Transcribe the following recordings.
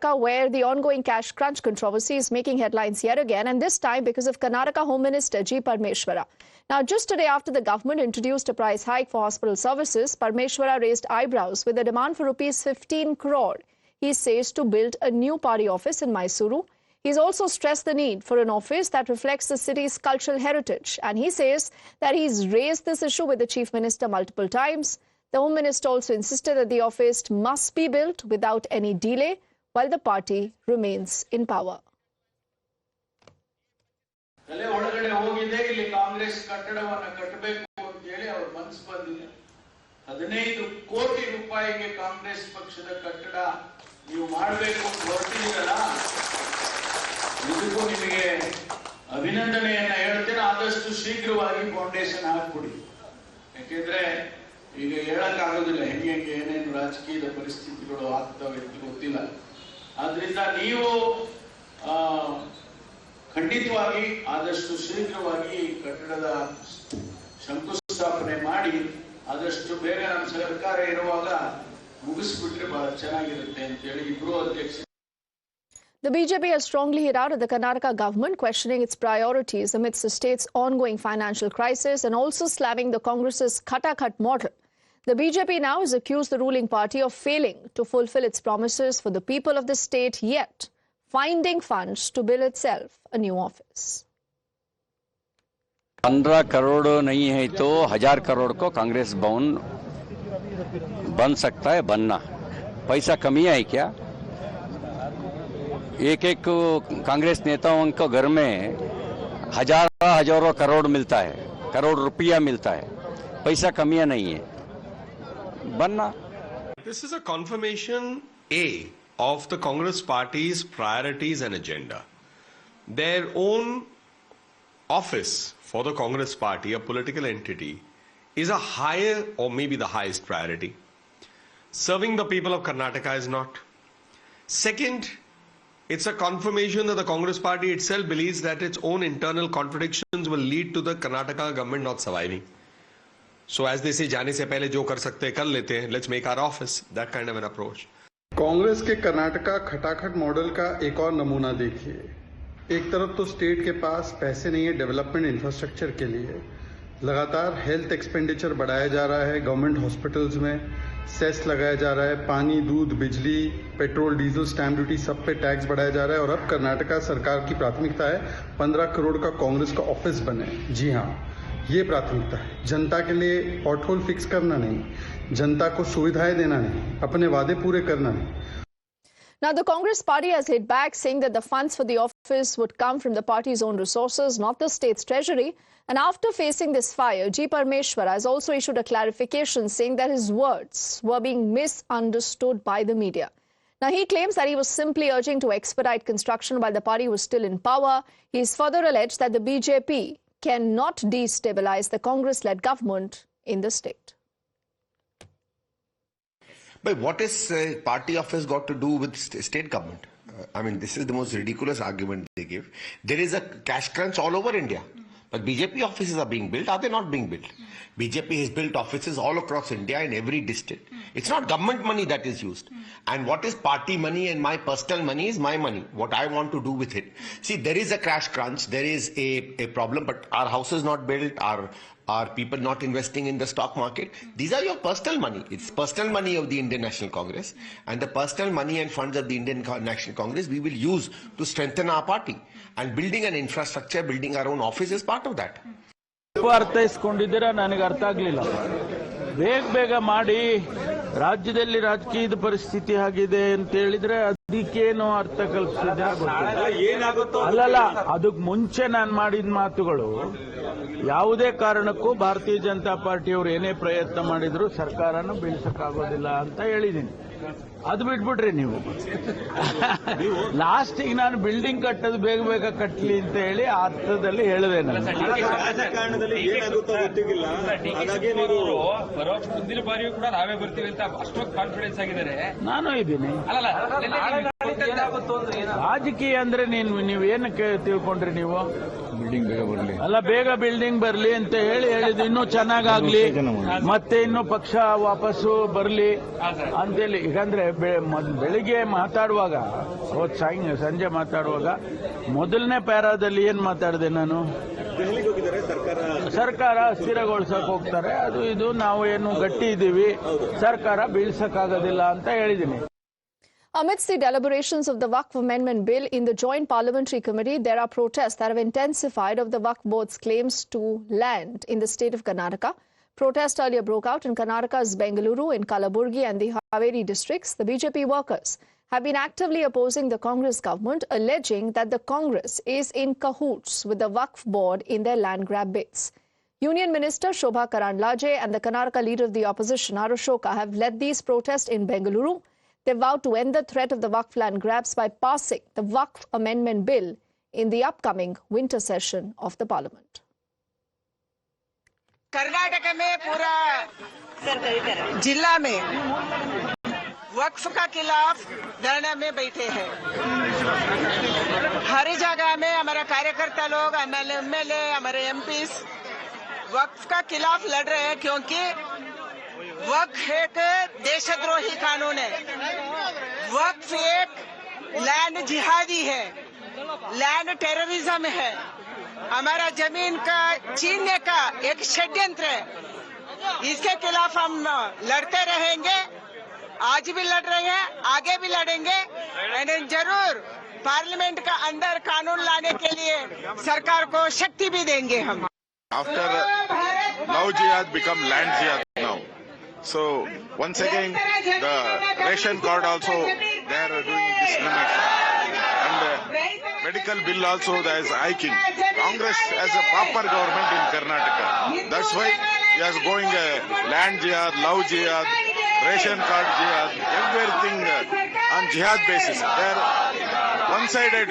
Karnataka, where the ongoing cash crunch controversy is making headlines yet again, and this time because of Karnataka Home Minister G. Parmeshwara. Now, just today after the government introduced a price hike for hospital services, Parmeshwara raised eyebrows with a demand for rupees 15 crore. He says to build a new party office in Mysuru. He's also stressed the need for an office that reflects the city's cultural heritage. And he says that he's raised this issue with the Chief Minister multiple times. The Home Minister also insisted that the office must be built without any delay while the party remains in power. ಇದಕ್ಕೂ ನಿಮಗೆ ಅಭಿನಂದನೆಯನ್ನ ಹೇಳ್ತೇನೆ. ಆದಷ್ಟು ಶೀಘ್ರವಾಗಿ foundation ಹಾಕ್ಬಿಡಿ. ಯಾಕೆಂದ್ರೆ ಈಗ ಹೇಳಕ್ಕಾಗೋದಿಲ್ಲ ಹೆಂಗೆ ಏನೇನು ರಾಜಕೀಯದ ಪರಿಸ್ಥಿತಿಗಳು ಆಗ್ತವೆ ಅಂತ ಗೊತ್ತಿಲ್ಲ. ಆದ್ರಿಂದ ನೀವು ಖಂಡಿತವಾಗಿ ಆದಷ್ಟು ಶೀಘ್ರವಾಗಿ ಕಟ್ಟಡದ ಶಂಕುಸ್ಥಾಪನೆ ಮಾಡಿ ಆದಷ್ಟು ಬೇಗ ನಮ್ಮ ಸರ್ಕಾರ ಇರುವಾಗ ಮುಗಿಸ್ಬಿಟ್ರೆ ಬಹಳ ಚೆನ್ನಾಗಿರುತ್ತೆ ಅಂತ ಹೇಳಿ ಇಬ್ರು ಅಧ್ಯಕ್ಷ. The BJP has strongly hit out at the Karnataka government, questioning its priorities amidst the state's ongoing financial crisis and also slamming the Congress's cut-a-cut model. The BJP now has accused the ruling party of failing to fulfill its promises for the people of the state, yet finding funds to build itself a new office. 15 crore नहीं है तो 1000 करोड़ को कांग्रेस भवन बन सकता है. बनना पैसा कमी है क्या? एक कांग्रेस नेताओं को घर में हजारों करोड़ मिलता है, करोड़ रुपया मिलता है. पैसा कमियां नहीं है. बनना. This is a confirmation of the Congress party's priorities and agenda. Their own office for the Congress party, a political entity, is a higher or maybe the highest priority. Serving the people of Karnataka is not. Second, it's a confirmation that the Congress party itself believes that its own internal contradictions will lead to the Karnataka government not surviving. So as they say, जाने से पहले जो कर सकते हैं कर लेते हैं. Let's make our office. That kind of an approach. Congress के कर्नाटका खटाखट मॉडल का एक और नमूना देखिए. एक तरफ तो स्टेट के पास पैसे नहीं है डेवलपमेंट इंफ्रास्ट्रक्चर के लिए. लगातार हेल्थ एक्सपेंडिचर बढ़ाया जा रहा है. गवर्नमेंट हॉस्पिटल्स में सेस लगाया जा रहा है. पानी, दूध, बिजली, पेट्रोल, डीजल, स्टैम्प ड्यूटी सब पे टैक्स बढ़ाया जा रहा है. और अब कर्नाटका सरकार की प्राथमिकता है 15 करोड़ का कांग्रेस का ऑफिस बने. जी हाँ, ये प्राथमिकता है. जनता के लिए पॉटहोल फिक्स करना नहीं, जनता को सुविधाएं देना नहीं, अपने वादे पूरे करना नहीं. Now, the Congress party has hit back, saying that the funds for the office would come from the party's own resources, not the state's treasury. And after facing this fire, G. Parmeshwara has also issued a clarification, saying that his words were being misunderstood by the media. Now, he claims that he was simply urging to expedite construction while the party was still in power. He's further alleged that the BJP cannot destabilize the Congress-led government in the state. But what is party office got to do with state government? I mean, this is the most ridiculous argument they give. There is a cash crunch all over India. But BJP offices are being built. Are they not being built? BJP has built offices all across India in every district. It's not government money that is used. And what is party money and my personal money is my money. What I want to do with it. See, there is a cash crunch. There is a problem. But our house is not built. Are people not investing in the stock market? These are your personal money. It's personal money of the Indian National Congress. And the personal money and funds of the Indian National Congress we will use to strengthen our party. And building an infrastructure, building our own office is part of that. ಅರ್ಥೈಸ್ಕೊಂಡಿದ್ದೀರಾ? ನನಗೆ ಅರ್ಥ ಆಗಲಿಲ್ಲ. ಬೇಗ ಮಾಡಿ ರಾಜ್ಯದಲ್ಲಿ ರಾಜಕೀಯದ ಪರಿಸ್ಥಿತಿ ಆಗಿದೆ ಅಂತ ಹೇಳಿದ್ರೆ ಅದಕ್ಕೇನು ಅರ್ಥ ಕಲ್ಪಿಸಿದ್ರೆ ಅಲ್ಲಲ್ಲ, ಅದಕ್ಕೆ ಮುಂಚೆ ನಾನು ಮಾಡಿದ ಮಾತುಗಳು ಯಾವುದೇ ಕಾರಣಕ್ಕೂ ಭಾರತೀಯ ಜನತಾ ಪಾರ್ಟಿಯವರು ಏನೇ ಪ್ರಯತ್ನ ಮಾಡಿದ್ರು ಸರ್ಕಾರನ ಬೀಳ್ಸಕ್ಕಾಗೋದಿಲ್ಲ ಅಂತ ಹೇಳಿದ್ದೀನಿ. ಅದು ಬಿಟ್ಬಿಟ್ರಿ ನೀವು. ಲಾಸ್ಟಿಗೆ ನಾನು ಬಿಲ್ಡಿಂಗ್ ಕಟ್ಟೋದು ಬೇಗ ಕಟ್ಟಲಿ ಅಂತ ಹೇಳಿ ಆ ಅರ್ಥದಲ್ಲಿ ಹೇಳಿದೆ. ರಾಜಕಾರಣದಲ್ಲಿ ಏನಾಗುತ್ತೋ ಗೊತ್ತಿಲ್ಲ, ಹಾಗಾಗಿ ನೀವು ಪರೋಕ್ಷ ಮುಂದಿನ ಬಾರಿಯೂ ಕೂಡ ನಾವೇ ಬರ್ತೀವಿ ಅಂತ ಅಷ್ಟೊಂದು ಕಾನ್ಫಿಡೆನ್ಸ್ ಆಗಿದ್ದಾರೆ. ನಾನು ಇದ್ದೀನಿ. ರಾಜಕೀಯ ಅಂದ್ರೆ ನೀವೇನಕ್ಕೆ ತಿಳ್ಕೊಂಡ್ರಿ ನೀವು? ಅಲ್ಲ, ಬೇಗ ಬಿಲ್ಡಿಂಗ್ ಬರ್ಲಿ ಅಂತ ಹೇಳಿದ್ದು, ಇನ್ನೂ ಚೆನ್ನಾಗಾಗ್ಲಿ, ಮತ್ತೆ ಇನ್ನೂ ಪಕ್ಷ ವಾಪಸ್ಸು ಬರ್ಲಿ ಅಂತೇಳಿ. ಈಗಂದ್ರೆ ಬೆಳಿಗ್ಗೆ ಮಾತಾಡುವಾಗ, ಸಂಜೆ ಮಾತಾಡುವಾಗ ಮೊದಲನೇ ಪ್ಯಾರಾದಲ್ಲಿ ಏನ್ ಮಾತಾಡಿದೆ ನಾನು? ಸರ್ಕಾರ ಸ್ಥಿರಗೊಳಿಸಕ್ ಹೋಗ್ತಾರೆ, ಅದು ಇದು, ನಾವು ಏನು ಗಟ್ಟಿ ಇದ್ದೀವಿ, ಸರ್ಕಾರ ಬೀಳ್ಸಕ್ಕಾಗೋದಿಲ್ಲ ಅಂತ ಹೇಳಿದ್ದೀನಿ. Amidst the deliberations of the Waqf Amendment Bill in the Joint Parliamentary Committee, there are protests that have intensified of the Waqf Board's claims to land in the state of Karnataka. Protests earlier broke out in Karnataka's Bengaluru, in Kalaburgi and the Haveri districts. The BJP workers have been actively opposing the Congress government, alleging that the Congress is in cahoots with the Waqf Board in their land grab bids. Union Minister Shobha Karandlaje and the Karnataka leader of the opposition, R. Ashoka, have led these protests in Bengaluru. They vowed to end the threat of the Waqf land grabs by passing the Waqf Amendment Bill in the upcoming winter session of the Parliament. Karnataka में पूरा जिला में वक्फ का खिलाफ धरना में बैठे हैं। हर जगह में हमारा कार्यकर्ता लोग, एमएलए, हमारे एमपीस वक्फ का खिलाफ लड़ रहे हैं, क्योंकि वक्फ एक देशद्रोही कानून है। वक्फ एक लैंड जिहादी है, लैंड टेररिज्म है, हमारा जमीन का छीनने का एक षड्यंत्र है। इसके खिलाफ हम लड़ते रहेंगे, आज भी लड़ रहे हैं, आगे भी लड़ेंगे, और जरूर पार्लियामेंट का अंदर कानून लाने के लिए सरकार को शक्ति भी देंगे हम। After love jihad become land jihad now. So once again the ration card also they are doing discrimination, and medical bill also there is hiking. Congress has a proper government in Karnataka. That's why he is going land jihad, love jihad, ration card jihad, everything on jihad basis. They are one-sided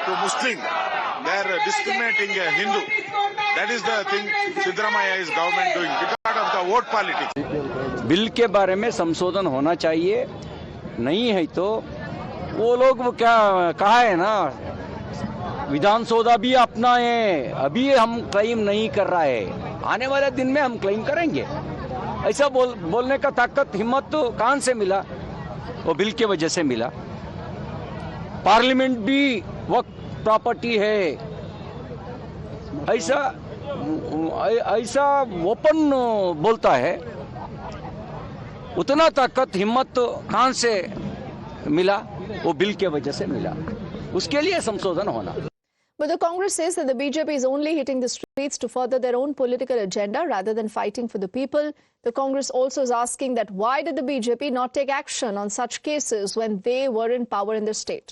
to Muslim. They are discriminating Hindu. That is the thing Siddaramaiah is government doing because of the vote politics. Bill के बारे में संशोधन होना चाहिए, नहीं है तो वो लोग क्या कहा है ना, विधानसभा भी अपना है, अभी हम क्लेम नहीं कर रहा है, आने वाले दिन में हम क्लेम करेंगे। ऐसा बोलने का ताकत, हिम्मत तो कहां से मिला? वो बिल के वजह से मिला। पार्लियामेंट भी वक्त प्रॉपर्टी है, ऐसा ओपन बोलता है, उतना ताकत हिम्मत तो कहां से मिला? वो बिल के वजह से मिला, उसके लिए संशोधन होना। But the Congress says that the BJP is only hitting the streets to further their own political agenda rather than fighting for the people. The Congress also is asking that why did the BJP not take action on such cases when they were in power in the state?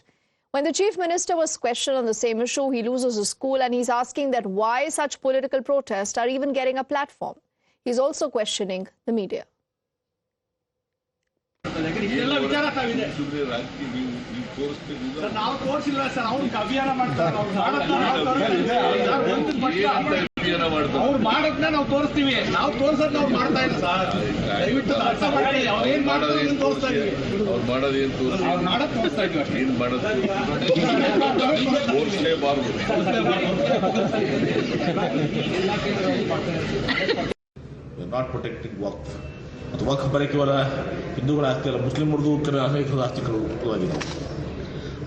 When the Chief Minister was questioned on the same issue, he loses his cool and he's asking that why such political protests are even getting a platform. He's also questioning the media. ಅವ್ರು ಮಾಡೋದನ್ನ ನಾವು ತೋರಿಸ್ತೀವಿ, ನಾವು ತೋರ್ಸೋದು ನಾವು ಮಾಡ್ತಾ ಇಲ್ಲ sir, ದಯವಿಟ್ಟು ಅರ್ಥ ಮಾಡಿ. ಅವ್ರು ಏನ್ ಮಾಡೋದು ತೋರಿಸ್ತಾ ಇದೀವಿ, ಅವ್ರು ಮಾಡೋದು ಏನ್ ತೋರಿಸ್ತಾ ಇದೀವಿ, ಏನ್ ಮಾಡೋದು ತೋರಿಸಲೇಬಾರದು. ನಾಟ್ ಪ್ರೊಟೆಕ್ಟಿಂಗ್ ವಕ್ಫ್. ಮತ್ತು ವಕ್ಫ್ ಬರೀ ಕೇವಲ ಹಿಂದೂಗಳ ಆಸ್ತಿ ಅಲ್ಲ, ಮುಸ್ಲಿಮರದು ಅನೇಕ ಆಸ್ತಿಗಳಾಗಿದೆ.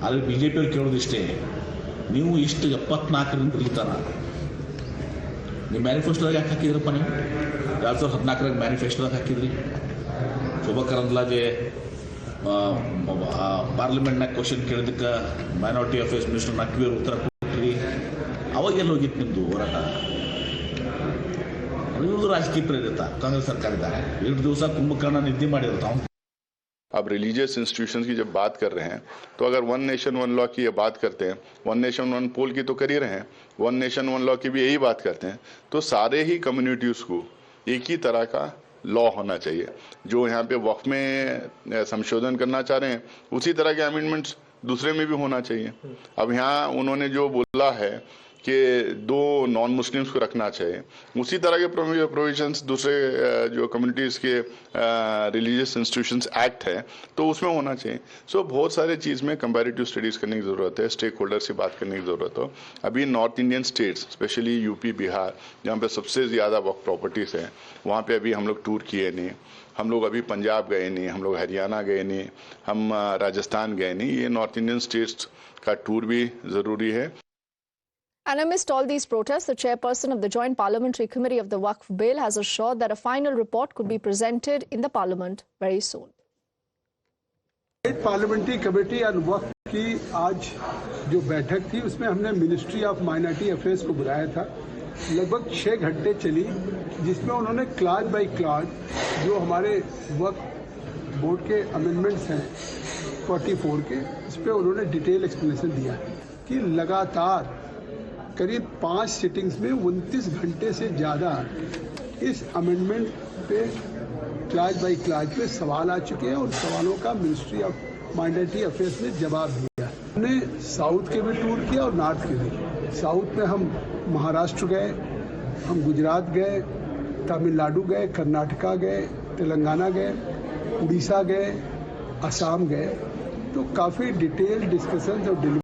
ಆದರೆ ಬಿಜೆಪಿಯವ್ರು ಕೇಳೋದಿಷ್ಟೇ, ನೀವು ಇಷ್ಟು 74ರಿಂದ ಇರ್ತಾರ ನೀವು ಮ್ಯಾನಿಫೆಸ್ಟೋದಾಗ ಯಾಕೆ ಹಾಕಿದ್ರಪ್ಪ? ನೀವು 2014 ಮ್ಯಾನಿಫೆಸ್ಟೋದಾಗ ಹಾಕಿದ್ರಿ. ಶೋಭಾ ಕರಂದ್ಲಾಜೆ ಪಾರ್ಲಿಮೆಂಟ್ನಾಗ ಕ್ವಶನ್ ಕೇಳಿದಕ್ಕೆ ಮೈನಾರಿಟಿ ಅಫೇರ್ಸ್ ಮಿನಿಸ್ಟರ್ ನಕ್ವಿಯವ್ರು ಉತ್ತರ ಕೊಟ್ಟಿರಿ. ಅವಾಗೆಲ್ಲ ಹೋಗಿತ್ತು ನಿಮ್ಮದು ಹೋರಾಟ? ಇವ್ರದ್ದು ರಾಜಕೀಯ ಪ್ರೇರಿತ ಕಾಂಗ್ರೆಸ್ ಸರ್ಕಾರ ಇದ್ದಾರೆ. 2 ದಿವಸ ಕುಂಭಕರ್ಣ ನಿದ್ದೆ ಮಾಡಿರ್ತಾವ. अब रिलीजियस इंस्टीट्यूशंस की जब बात कर रहे हैं तो अगर वन नेशन वन लॉ की ये बात करते हैं, वन नेशन वन पोल की तो कर ही रहे हैं, वन नेशन वन लॉ की भी यही बात करते हैं, तो सारे ही कम्युनिटीज़ को एक ही तरह का लॉ होना चाहिए। जो यहाँ पे वक्फ में संशोधन करना चाह रहे हैं उसी तरह के अमेंडमेंट्स दूसरे में भी होना चाहिए। अब यहाँ उन्होंने जो बोला है कि 2 नॉन मुस्लिम्स को रखना चाहिए, उसी तरह के प्रोविजंस दूसरे जो कम्युनिटीज़ के रिलीजियस इंस्टीट्यूशंस एक्ट है तो उसमें होना चाहिए। सो बहुत सारे चीज़ में कंपैरेटिव स्टडीज़ करने की ज़रूरत है, स्टेक होल्डर से बात करने की ज़रूरत हो। अभी north Indian states specially UP, Bihar, जहाँ पे सबसे ज़्यादा वक्फ प्रॉपर्टीज़ है, वहाँ पे अभी हम लोग टूर किए नहीं, हम लोग अभी पंजाब गए नहीं, हम लोग हरियाणा गए नहीं, हम राजस्थान गए नहीं। ये नॉर्थ इंडियन स्टेट्स का टूर भी ज़रूरी है। And amidst all these protests, the chairperson of the Joint Parliamentary Committee of the Waqf Bill has assured that a final report could be presented in the Parliament very soon. Parliamentary committee on Waqf की आज जो बैठक थी उसमें हमने ministry of minority affairs को बुलाया था। लगभग 6 घंटे चली, जिसमें उन्होंने क्लाज बाय क्लाज जो हमारे वक्फ बोर्ड के अमेंडमेंट्स हैं 44 के, उस पर उन्होंने डिटेल एक्सप्लेनेशन दिया कि लगातार करीब 5 सिटिंग्स में 29 घंटे से ज़्यादा इस अमेंडमेंट पे क्लाज बाय क्लाज पे सवाल आ चुके हैं और सवालों का मिनिस्ट्री ऑफ माइनॉरिटी अफेयर्स ने जवाब दिया। हमने साउथ के भी टूर किया और नॉर्थ के भी। साउथ में हम महाराष्ट्र गए, हम गुजरात गए, तमिलनाडु गए, कर्नाटका गए, तेलंगाना गए, उड़ीसा गए, असम गए। तो काफ़ी डिटेल डिस्कशन और